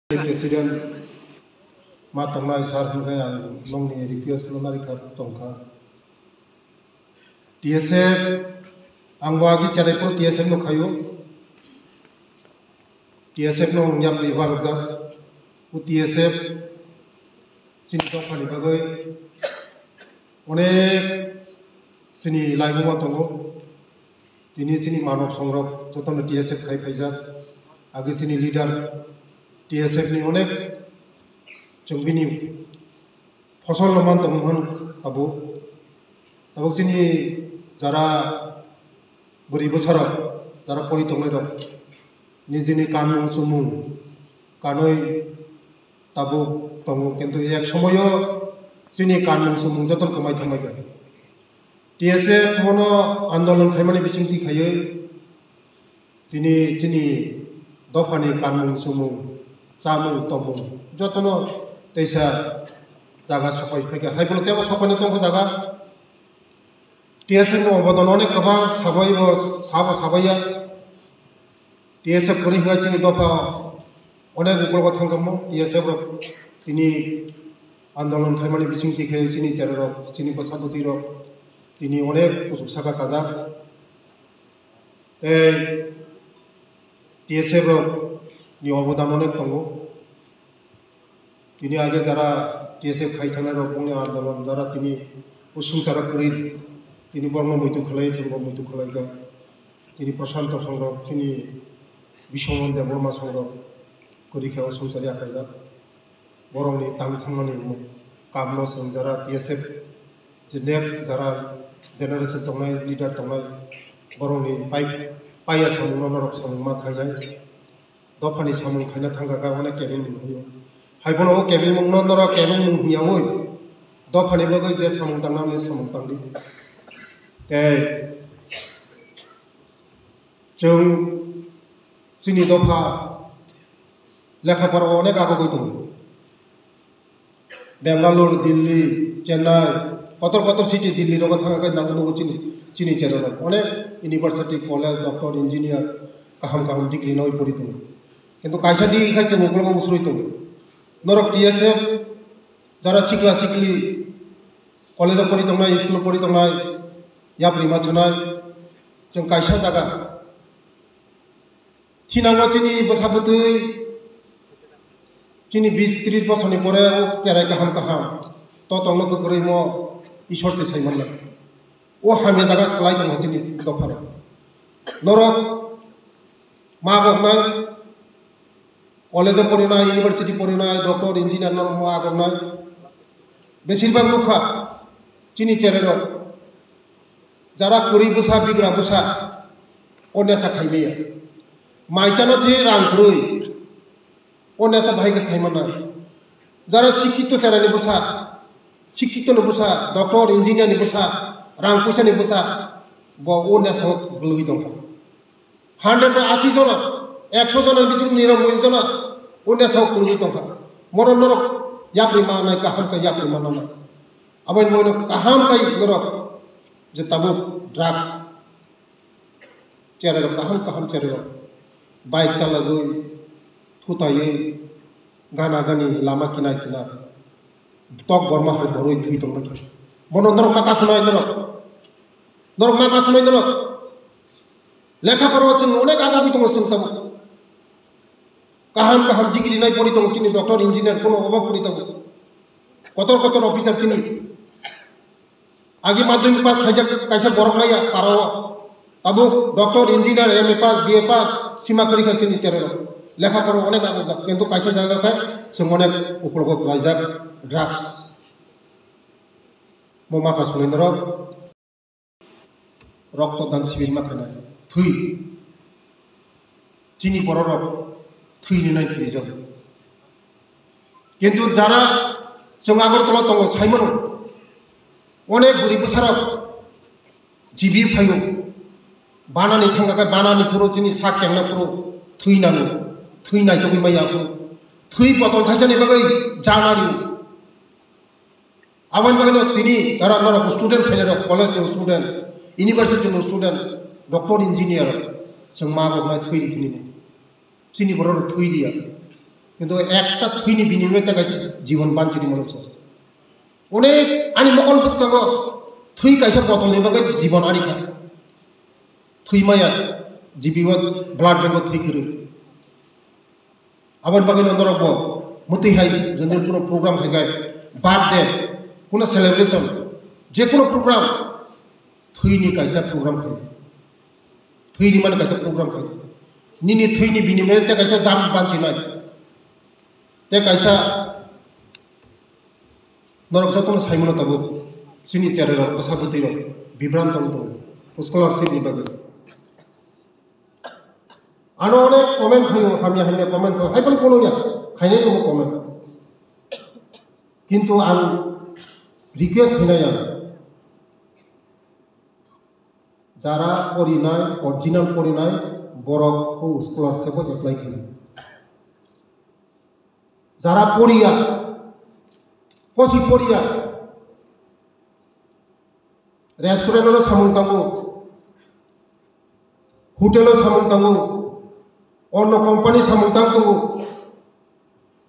President Matongna Sar Hungaya Longni request Lunarika Tonka TSF Angwagi Charepo TSF no Kayo TSF no Yapli Varza TSF Sinto Panibagoy One Sini Laimu Tongo Tini Sini Manop Songrok Toton TSF Kai Paisa Agisini leader TSF ni onek Jongbini Fosol Loman Tomon Abu sini Jara Beribu Sarap Jara Poli Tomedo Nizini Kanung Sumung Kanoi Tabu Tongo Kentu Yak Somoyo Sini Kanung Sumung Joton Kamai Tomaga TSF Mono Andolon Kaimani Bisinti Kaye Tini Dofani Kanung Sumung Jamung Tomung Jotono Desa Zaga Sopai Pega Haibolo Tebo Sopane Tongo Zaga TSF no Bodonone Kabang Savoy was Savo Savaya TSF Puri Haching Dopa One Gugolo Tangamo TSF Tini Andolon Kaimani Bisinti Chini Terror Chini Pasabutiro Tini One Usaka Kaza TSF Ni Obodamone Tongo Tini Aga Zara TSF Kaitana Pone Andalon Zara Tini Usum Sara Puri Tini Bormo Mutu Kalay Simbo Mutu Kalayga Tini Prasanto Songro Tini Bishomon de Borma Songro Kodika Usum Saria Kaza Boroni Tamani Kamno Song Zara TSF The next Zara Generation Tongai Leader Tongai Boroni Paya Samunok Samuma Kaya Dopani Samung Kana Tanga Wana Kevin Haibono Kevin Munonora Kevin Yawoy Dopani Bogo Jes Samutana is Samutandi Jung Sini Dopa Lakaparo Negago Bangalore, Delhi, Chennai, Kotor City, Delhi, Rogatanga, Nango Chini Channel, One University College, Doctor, Engineer, Kaham degree no Puritum. কিন্তু কাইসা দি খাইছে মুখলঙ্গ মুসুরিত নরক TSF যারা শিখলি কলেজে পড়িত না স্কুলে পড়িত না ইয়া Prima সানায় जों কাইসা জায়গা থিনাঙ্গা চিনি বসাবতৈ চিনি 20-30 বছরনি পরে ও চেরাই কাহাম তো তংলক কই ম ঈশ্বর সে সাইমানলা ও হামে জায়গা সালাই দং চিনি দফার নরক মা গনাই কলেজে পড়ি না ইউনিভার্সিটি পড়ি না ডক্টর ইঞ্জিনিয়ার নরম আগম না বেশিরভাগ লোক চিনি চেরের যারা কুড়ি বসা বিগ্রা বসা অন্যাসা খাইবে মাইচানো যে রাং গ্রুই অন্যাসা ভাইকে খাইমান না যারা শিক্ষিত চেরানি বসা শিক্ষিত বসা ডক্টর ইঞ্জিনিয়ার বসা রাং পয়সানি বসা ব অন্যাসা লুই দং 180 জন 100 জনের বেশি 99 জন অন্যাসা কুড়ি দংখা মরন নরক ইয়াপ্রিমা নাই কাহাম কা ইয়াপ্রিমা না আবার মনে কাহাম কাই নরক যে তাবু ড্রাগস চেরে কাহাম চেরে বাইক চালাগৈ থুতাयै গানা গানি লামা কিনার টক বর্মা হয় বড়ই থুই দং বন নরক মাকা শোনায় নরক মাকা শোনায় নরক লেখাপড়া जों अनेक आगामी दङ जों ताबो काहाम डिग्री नाय पढ़ी दङ चिनि डॉक्टर इंजिनियर कोनो अभाव पढ़ी दङ कतर ऑफिसर चिनि आगे माध्यमिक पास खाइजा काइसा बरक नाया पारो ताबो डॉक्टर इंजिनियर एमए पास बीए पास सीमा करिखा चिनि चेरे লেখাপড়া अनेक आगो जा किंतु काइसा जायगा खाय जों अनेक उपलब्ध रायजा ड्राग्स ममाका सुनेन्द्र रक्तदान शिविर माखानाय थुई चिनी बररक थुईनि नाय फिरिजों किंतु जारा जों आगरतला दङ साइमन अनेक बुरि बोसाराव जिबि फायो बानानि थांगाखाय बानानि खर' चिनि सा केंना खर' थुईनानो थुईनाय दगै मायाखौ थुई बतल थाइसानि बागै जानारि आबान बागैनो तिनि जारा नरक student फाइनार college student university student doctor engineer जों मा गनाय थुई दिनि चिनि बरर थुई दिया কিন্তু একটা থুইনি বিনিময়ে কাছে জীবন বাঁচিনি মানুষ অনেক আনি মকল পুস্তক থুই কাইসা বটলনি বাকে জীবন আরিখা থুই মায়া জিবিও ব্লাড ব্যাঙ্ক থুই করে আবার বাকি নন্দরব মতি হাই যদি কোনো প্রোগ্রাম হয় বার্থডে কোনো সেলিব্রেশন যে কোনো প্রোগ্রাম থুইনি কাইসা প্রোগ্রাম হয় থুইনি মানে কাইসা প্রোগ্রাম হয় নিনি থুইनि बिनिमय ते कैसा जाम बांचिनाय ते कैसा नरक जतन साइमन तबो सिनि चेरेर पसाबुतिर बिभ्रांत दं स्कलारशिप नि बागै आरो अनेक कमेन्ट होयो हामिया कमेन्ट होयो हाइपन कोनोया खायने दङ कमेन्ट किन्तु आं रिक्वेस्ट होनाया যারা পরিনায় অরিজিনাল পরিনায় বরফ স্কলারশিপও এপ্লাই করি যারা পড়িয়া পশি পড়িয়া রেস্টুরেন্টে সামুং তাঙ্গো হোটেলে সামুং তাঙ্গো অন্য কোম্পানি সামুং তাঙ্গো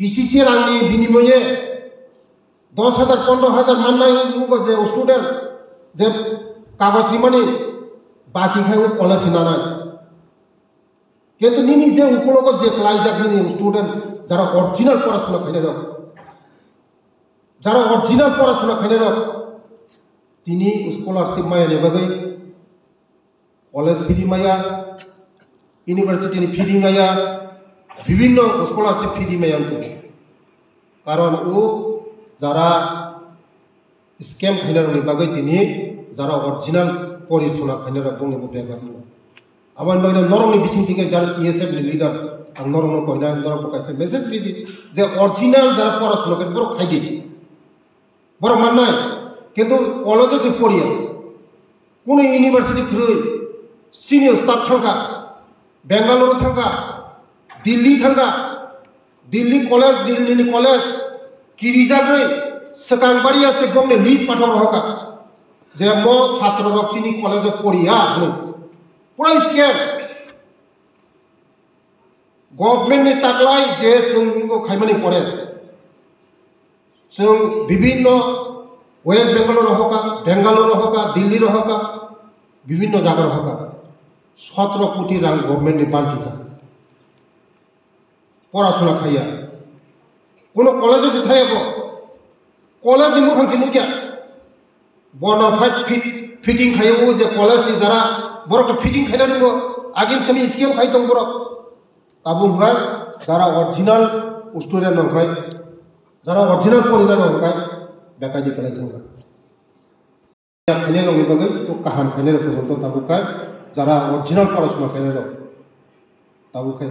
কিসিসি রাংনি বিনিময়ে 10,000 15,000 মাননাय যে স্টুডেন্ট যে কাগজ রিমানি বাকি খাই কলেজ নানায় কিন্তু নিনি যে উপলক যে ক্লাইজাক নিনি স্টুডেন্ট যারা অরিজিনাল পড়াশোনা খাইনে রক যারা অরিজিনাল পড়াশোনা খাইনে রক তিনি স্কলারশিপ মায়া নেবাগৈ কলেজ ফি মায়া ইউনিভার্সিটিনি ফি মায়া বিভিন্ন স্কলারশিপ ফি মায়া কারণ ও যারা স্ক্যাম খাইনে রকনি বাগৈ তিনি যারা অরিজিনাল পড়াশোনা খাইনে রক বংনি বেগার আবার বাকি নরমনি বিসিং থেকে যারা টিএসএফ লিডার आं नरम कहना नरम कैसे मेसेज दी जे अरिजिनाल जरा पढ़ाशोना कर बर खाई बर मानना किन्तु कलेज से पढ़िया कौन यूनिवर्सिटी ख्रुई सिनियर स्टाफ थांगा बेंगालुरु थांगा दिल्ली कलेज किरिजागै सकांबारिया से गमने लिस्ट पाठर होगा जे मो छात्र रक्षिनी कलेज पढ़िया पूरा स्कैम गवर्नमेंट ने ताकलाई जे जोंखौ खायमानि पड़े जों विभिन्न वेस्ट बेंगालुरु होगा दिल्ली होगा विभिन्न जायगा होगा 17 कोटी रां गवर्नमेंट ने बांचिका पढ़ाशोना खाया कोनो कलेज से थायाबो कलेज नि मुखांसि मुखिया बनफाइड फिटिंग खायो जे कलेज नि जरा बरक फिटिंग खायना दङ आगिन समी स्किम खाय दं बरक ताबु हाय जरा ओरिजिनल स्टूडेंट नंखाय जरा ओरिजिनल पढ़िना नंखाय बेकायदि खालाय थांगा खायने नंनि बागै तो काहाम खायने पर्यन्त ताबुखाय जरा ओरिजिनल पढ़ाशोना खायने दं ताबुखाय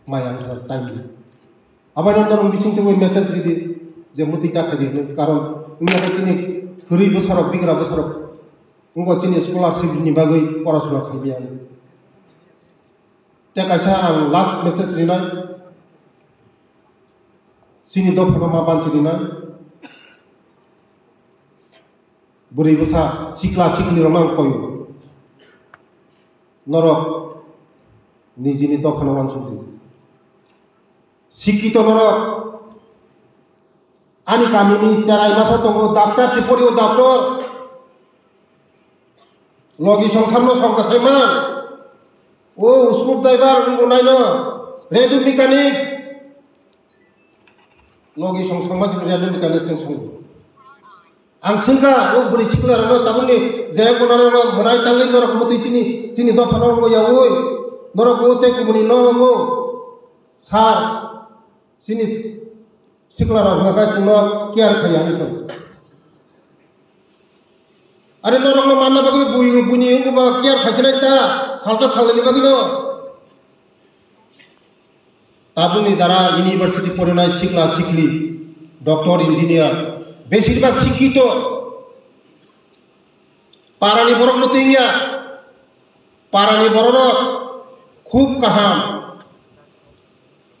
माया टाइम आबाद नंतर बिसिंथि मेसेज दिदि जे मुतिता खायदि कारण उन्नाय चिनि हरि बोसोराव बिग्रा बोसोराव उंगो चिनि स्कलारशिप नि बागै पढ़ाशोना खायबिया कैसा आं लास्ट मेसेज दिना सिनि दफा मा बांचि दिना बुरै बोसा सिक्ला सिक्ली रंग कयो नरक निजिनि दफा बांचि शिक्षित नरक आनि गामिनि चाराय मासा दङ डाक्टर से पढ़ियो डाक्टर लगी संसारनो संगासायमा ओ स्क्रूप ड्राइवर उनको नायनो रेडियो मेकानिक्स लगी संसंग मास रेडियो मेकानिक्स संग आं सिंगा ओ बुरि सिक्ला रनो ताबुनि जे कोनार मनाय तांगै नरक मति चिनि दफानो गया ओय नरक ओते कुमनि नमो सार सिनि सिक्ला रनो गासिनो केयार खाया निसन अरे नरक मानना बागै बुनि उबा केयार खायसनाय ता सालसा सालनि बागिनो ताबुनि जरा यूनिवर्सिटी पढ़नाय सिक्ला सिक्ली डॉक्टर इंजिनियर बेसिरभाग शिक्षित पारानि बरक नतिया पारानि बरक खूब काहाम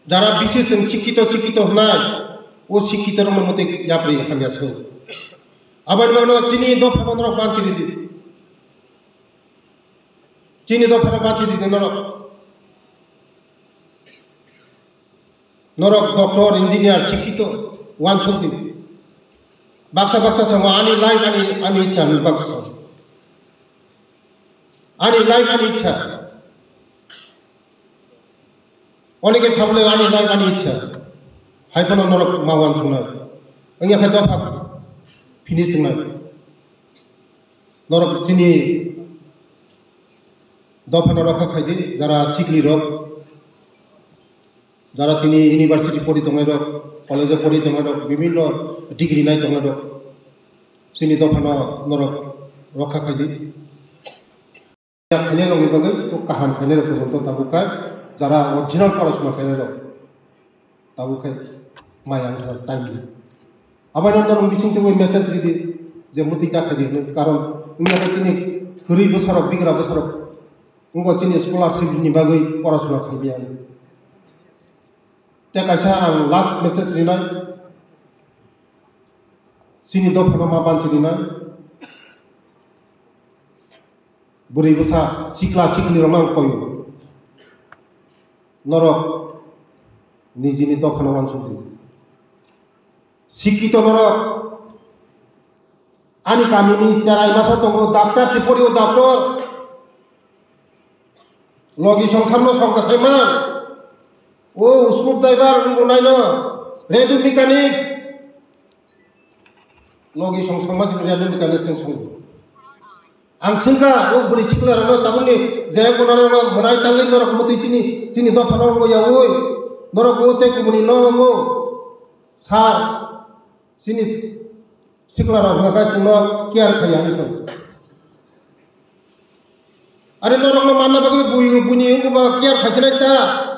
जरा विशेष शिक्षित होनाय वो शिक्षित मते याप्रि हामियासो आबाद मावनो चिनि दफा नरक बांचि दिदि चिनि दफा बांचि दिदि नरक norok doctor engineer শিক্ষিত ওয়ান ছবি বাক্সা বাক্সা সঙ্গ আনি লাইফ আনি ইচ্ছা বাক্সা আনি লাইফ আনি ইচ্ছা অনেকে সামনে আনি লাইফ আনি ইচ্ছা হাইফোন নরক মাওয়ান সংনাय ওই এখানে দফা ফিনিশিং নাই নরক চিনি দফা নরক খাইদি যারা শিখলি রক যারা তিনি ইউনিভার্সিটি পড়ি দङ রক কলেজে পড়ি দङ রক বিভিন্ন ডিগ্রি নাই দङ রক চিনি দফা নরক রক্ষা খাইদি খাইনে রঙি বাগै তো কাহান খাইনে রক পর্যন্ত তাবুকায় যারা অরিজিনাল পড়াশোনা খাইনে রক তাবুকায় মায়াং টাইম আবার নরম বিসিং তো মেসেজ দিদি যে মুতিকা খাইদি কারণ উনি চিনি ঘুরি বছরক বিগ্রা বছরক उनको चिनी स्कॉलरशिप नि बागै पराशुना खाइबिया ते कायसा आं लास्ट मेसेज रिनाय चिनी दफाना मा बानथि दिना बुरै बसा सिक्ला सिक्ली रमां कयो नरक निजिनि दफाना वानसुदि शिक्षित नरक आनि गामिनि जाराय मासा दङ डाक्टर सिपरियो डाक्टर लगी संसार में संग साइमा ओ स्क्रू ड्राइवर उनको नाइन रेडियो मेकानिक्स लगी संसार में रेडियो मेकानिक्स संग आं सिंगा ओ बुरी सिक्ला रनो ताबुनि जय कोनार मनाय तांगै नरक मति चिनी दफाना हो या ओय नरक ओते कुमनि नमो सार चिनी सिक्ला रनो गासिनो केयार खायानि सं अरे नरक न मानना बागै बुनि उबा केयार खाइसनाय ता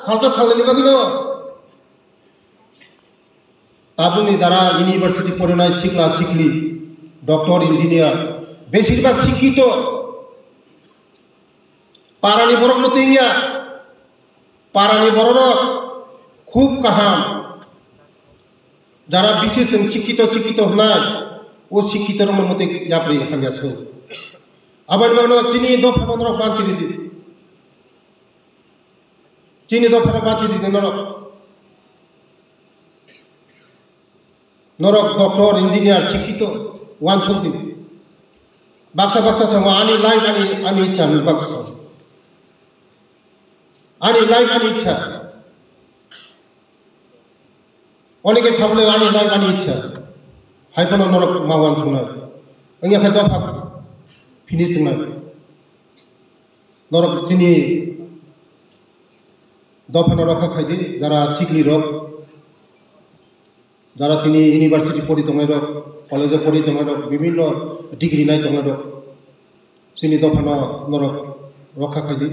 सालसा सालनि बागै न ताबुनि जारा इउनिभार्सिटी पढ़नाय सिक्ला सिक्ली डॉक्टर इंजिनियर बेसिरभाग शिक्षित पारानि बरक नतिया पारानि बरक खूब काहाम जारा विशेष शिक्षित होनाय ओ शिक्षित मते याप्रि हामियासो आबाद मावनो चिनी दफा नरक बानथि दिदि चिनी दफा बानथि दिदि नरक डॉक्टर इंजिनियर शिक्षित वान छबि बाक्सा बाक्सा संग आनि लाइफ आनि इच्छा बाक्सा आनि लाइफ आनि इच्छा अनेके सामने आनि लाइफ आनि इच्छा हाइफोन नरक मावान संनाय ओइ एखाने दफा फिनिशिंग নাই नरक चिनी दफा नरक खाइदी যারা শিখলি রক যারা তিনি ইউনিভার্সিটি পড়ি দङ রক কলেজে পড়ি দङ রক বিভিন্ন ডিগ্রি নাই দङ রক চিনি দফা নরক রক্ষা খাইদি